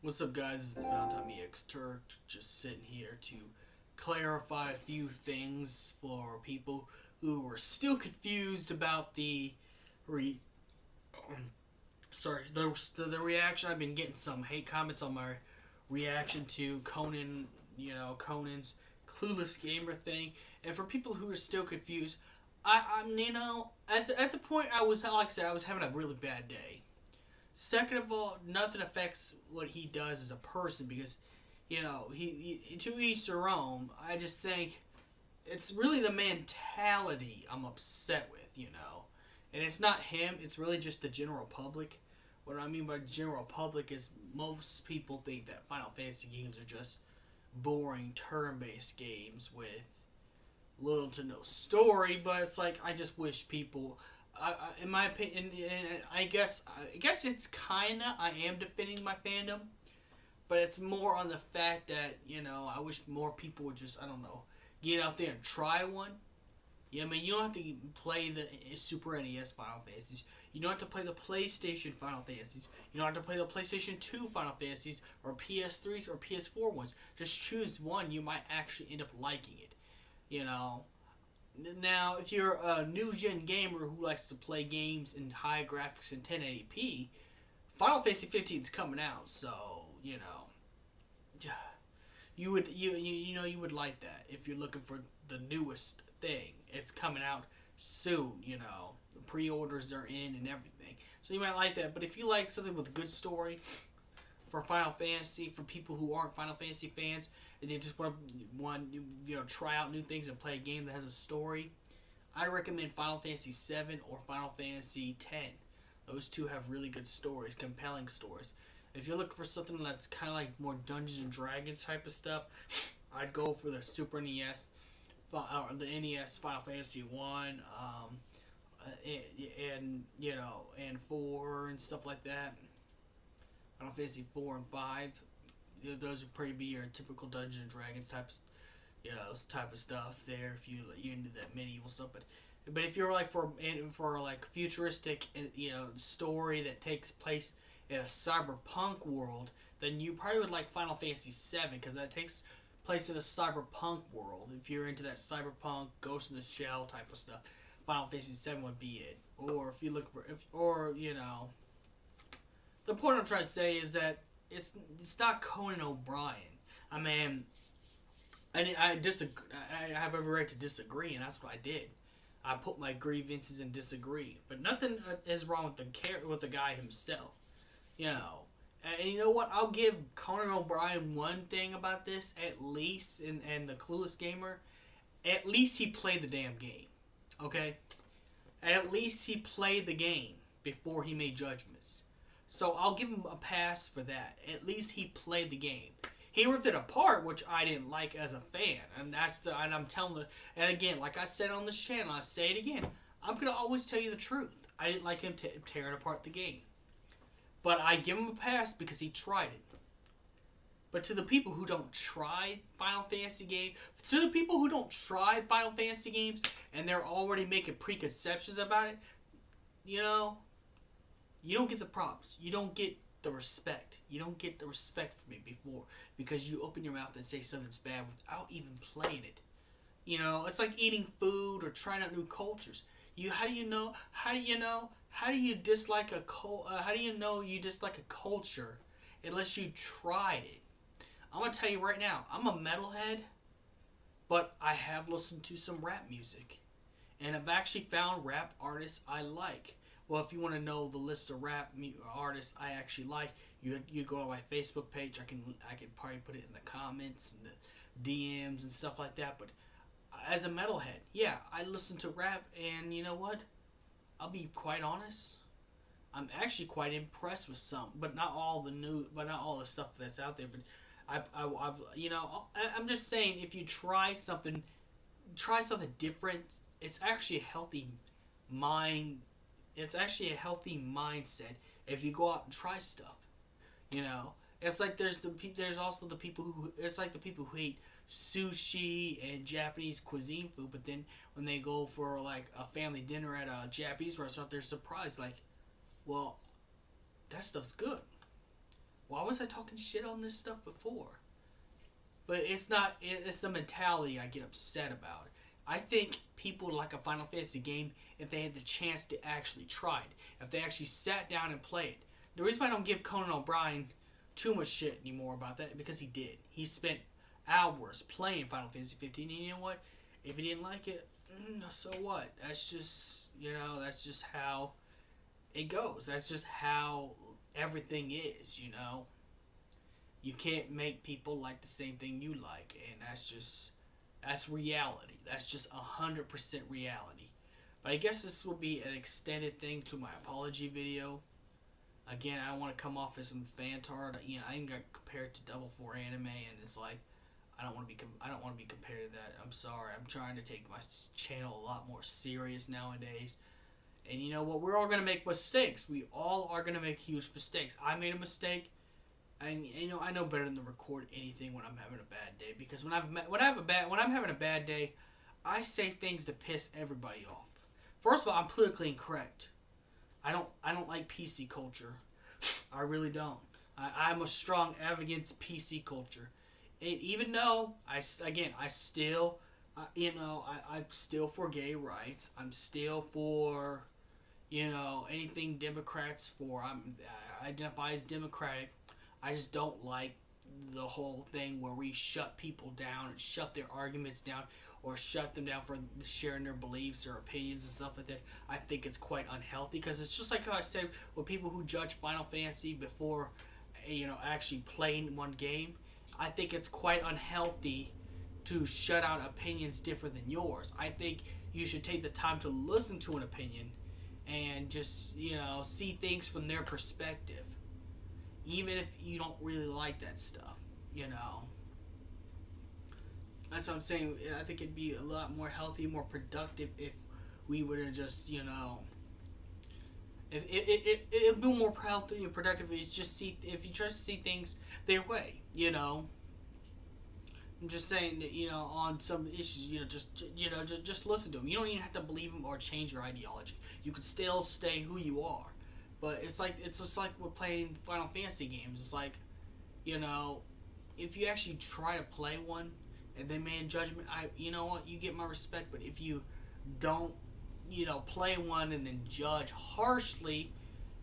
What's up, guys? It's Valentine EX Turk, just sitting here to clarify a few things for people who are still confused about the re. The reaction. I've been getting some hate comments on my reaction to Conan. Conan's clueless gamer thing, and for people who are still confused, I'm at the point I was, like I said, I was having a really bad day. Second of all, nothing affects what he does as a person because, he to each their own. I just think it's really the mentality I'm upset with. And it's not him, it's really just the general public. What I mean by general public is most people think that Final Fantasy games are just boring turn-based games with little to no story, but it's like I just wish people in my opinion, and I guess it's kinda I am defending my fandom, but it's more on the fact that I wish more people would just get out there and try one. Yeah, I mean you don't have to play the Super NES Final Fantasies. You don't have to play the PlayStation Final Fantasies. You don't have to play the PlayStation 2 Final Fantasies or PS3s or PS4 ones. Just choose one. You might actually end up liking it. You know. Now, if you're a new gen gamer who likes to play games in high graphics in 1080p, Final Fantasy 15 is coming out, so you would like that if you're looking for the newest thing. It's coming out soon. The pre-orders are in and everything, so you might like that. But if you like something with a good story for Final Fantasy, for people who aren't Final Fantasy fans, and they just want try out new things and play a game that has a story, I recommend Final Fantasy 7 or Final Fantasy 10. Those two have really good stories, compelling stories. If you're looking for something that's kind of like more Dungeons and Dragons type of stuff, I'd go for the Super NES or the NES Final Fantasy 1, and 4 and stuff like that. Final Fantasy 4 and 5. Those would probably be your typical Dungeons and Dragons type of stuff there. If you're into that medieval stuff, but if you're like for like futuristic story that takes place in a cyberpunk world, then you probably would like Final Fantasy 7 because that takes place in a cyberpunk world. If you're into that cyberpunk Ghost in the Shell type of stuff, Final Fantasy 7 would be it. Or if you look for the point I'm trying to say is that it's not Conan O'Brien. I mean, I have every right to disagree, and that's what I did. I put my grievances and disagree, but nothing is wrong with the guy himself. And you know what? I'll give Conan O'Brien one thing about this, at least, and the Clueless Gamer. At least he played the damn game. Okay? At least he played the game before he made judgments. So I'll give him a pass for that. At least he played the game. He ripped it apart, which I didn't like as a fan, and I'm telling and again, like I said on this channel, I say it again. I'm gonna always tell you the truth. I didn't like him tearing apart the game, but I give him a pass because he tried it. But to the people who don't try Final Fantasy games, and they're already making preconceptions about it, you don't get the props. You don't get the respect. You don't get the respect from me before because you open your mouth and say something's bad without even playing it. It's like eating food or trying out new cultures. How do you know? How do you dislike a how do you know you dislike a culture unless you tried it? I'm gonna tell you right now. I'm a metalhead, but I have listened to some rap music, and I've actually found rap artists I like. Well, if you want to know the list of rap artists I actually like, you go to my Facebook page. I can probably put it in the comments and the DMs and stuff like that. But as a metalhead, yeah, I listen to rap, and you know what? I'll be quite honest. I'm actually quite impressed with some, but not all the stuff that's out there. But I'm just saying, if you try something different. It's actually a healthy mind. It's actually a healthy mindset if you go out and try stuff. It's like there's also the people who hate sushi and Japanese cuisine food, but then when they go for like a family dinner at a Japanese restaurant, they're surprised. Like, well, that stuff's good. Why was I talking shit on this stuff before? But it's not. It's the mentality I get upset about. I think people like a Final Fantasy game if they had the chance to actually try it. If they actually sat down and played. The reason why I don't give Conan O'Brien too much shit anymore about that because he did. He spent hours playing Final Fantasy 15, and you know what? If he didn't like it, so what? That's just that's just how it goes. That's just how everything is. You can't make people like the same thing you like, and that's reality. That's just 100% reality. But I guess this will be an extended thing to my apology video. Again, I don't want to come off as some fantard. I even got compared to Double 4 anime, and it's like I don't want to be compared to that. I'm sorry. I'm trying to take my channel a lot more serious nowadays. And you know what? We're all gonna make mistakes. We all are gonna make huge mistakes. I made a mistake. And I know better than to record anything when I'm having a bad day, because when I'm having a bad day, I say things to piss everybody off. First of all, I'm politically incorrect. I don't like PC culture. I really don't. I'm a strong advocate against PC culture. And even though I'm still for gay rights. I'm still for anything Democrats for. I identify as Democratic. I just don't like the whole thing where we shut people down and shut their arguments down or shut them down for sharing their beliefs or opinions and stuff like that. I think it's quite unhealthy, because it's just like how I said with people who judge Final Fantasy before actually playing one game. I think it's quite unhealthy to shut out opinions different than yours. I think you should take the time to listen to an opinion and just see things from their perspective. Even if you don't really like that stuff, That's what I'm saying. I think it'd be a lot more healthy, more productive if we would have just, it'd be more healthy and productive if you try to see things their way, I'm just saying that, on some issues, just listen to them. You don't even have to believe them or change your ideology. You can still stay who you are. But it's just like we're playing Final Fantasy games. It's like, if you actually try to play one and then make a judgment, you know what, you get my respect. But if you don't, play one and then judge harshly,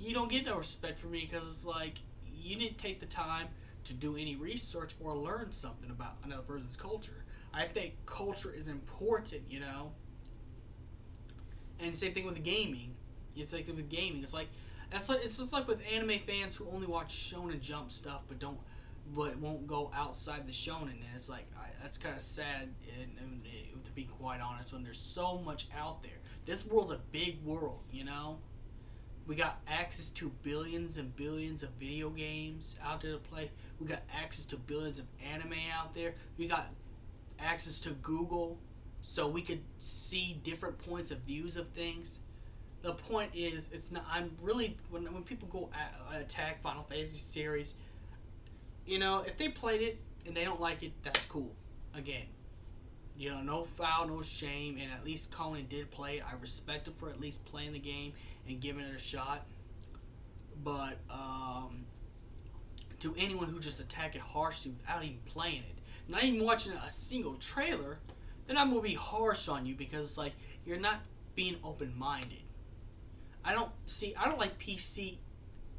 you don't get no respect from me, because it's like you didn't take the time to do any research or learn something about another person's culture. I think culture is important, And same thing with gaming. It's like with gaming. It's just like with anime fans who only watch Shonen Jump stuff but won't go outside the shonen. And it's like that's kind of sad, and to be quite honest, when there's so much out there. This world's a big world, We got access to billions and billions of video games out there to play. We got access to billions of anime out there. We got access to Google, so we could see different points of views of things. The point is, it's not. I'm really when people go attack Final Fantasy series, if they played it and they don't like it, that's cool. Again, no foul, no shame, and at least Conan did play it. I respect him for at least playing the game and giving it a shot. But to anyone who just attack it harshly without even playing it, not even watching a single trailer, then I'm gonna be harsh on you, because it's like you're not being open-minded. I don't like PC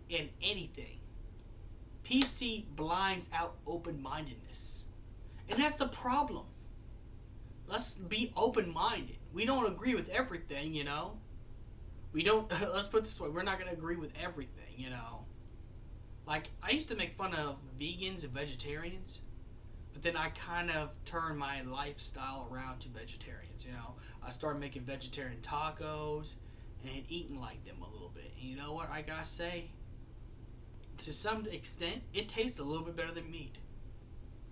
in anything. PC blinds out open-mindedness. And that's the problem. Let's be open-minded. We don't agree with everything, We don't, let's put it this way, we're not going to agree with everything, Like, I used to make fun of vegans and vegetarians, but then I kind of turned my lifestyle around to vegetarians, I started making vegetarian tacos and eating like them a little bit. And you know what I gotta say? To some extent, it tastes a little bit better than meat.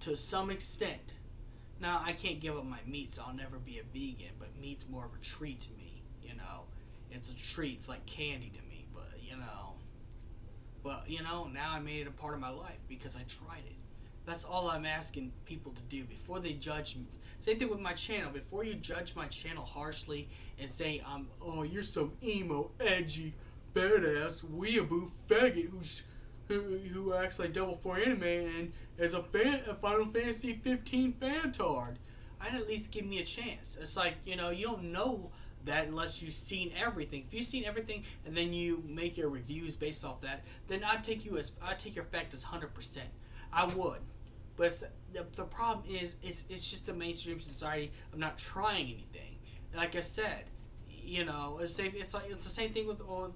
To some extent. Now, I can't give up my meat, so I'll never be a vegan, but meat's more of a treat to me, It's a treat. It's like candy to me, but, now I made it a part of my life because I tried it. That's all I'm asking people to do before they judge me. Same thing with my channel. Before you judge my channel harshly and say, you're some emo, edgy, badass, weeaboo faggot who acts like Double for Anime and is a Final Fantasy 15 fantard. I'd at least give me a chance. It's like, you don't know that unless you've seen everything. If you've seen everything and then you make your reviews based off that, then I'd take your fact as 100%. I would. But the problem is it's just the mainstream society of not trying anything. Like I said, it's the same thing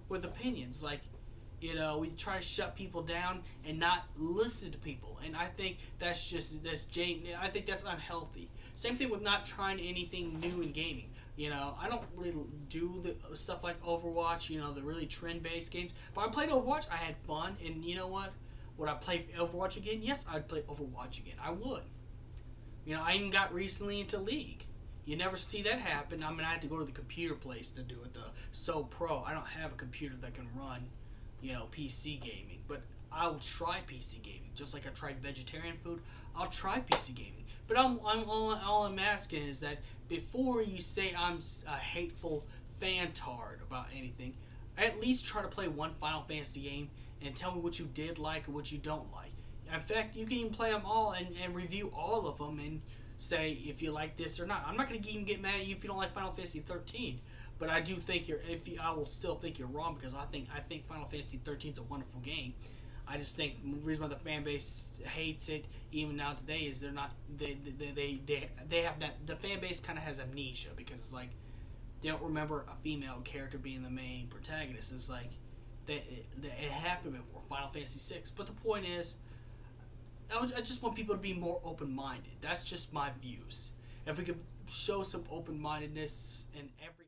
with opinions. Like, we try to shut people down and not listen to people, and I think I think that's unhealthy. Same thing with not trying anything new in gaming. I don't really do the stuff like Overwatch, the really trend-based games. But I played Overwatch, I had fun, and you know what? Would I play Overwatch again? Yes, I'd play Overwatch again. I would. I even got recently into League. You never see that happen. I mean, I had to go to the computer place to do it. The So Pro. I don't have a computer that can run, PC gaming. But I'll try PC gaming. Just like I tried vegetarian food, I'll try PC gaming. But all I'm asking is that before you say I'm a hateful fantard about anything, at least try to play one Final Fantasy game and tell me what you did like and what you don't like. In fact, you can even play them all and review all of them and say if you like this or not. I'm not going to even get mad at you if you don't like Final Fantasy 13, but I do think I will still think you're wrong, because I think Final Fantasy 13 is a wonderful game. I just think the reason why the fan base hates it even now today is they have that, the fan base kind of has amnesia, because it's like they don't remember a female character being the main protagonist. It's like it happened before Final Fantasy 6. But the point is, I just want people to be more open-minded. That's just my views. If we could show some open-mindedness in every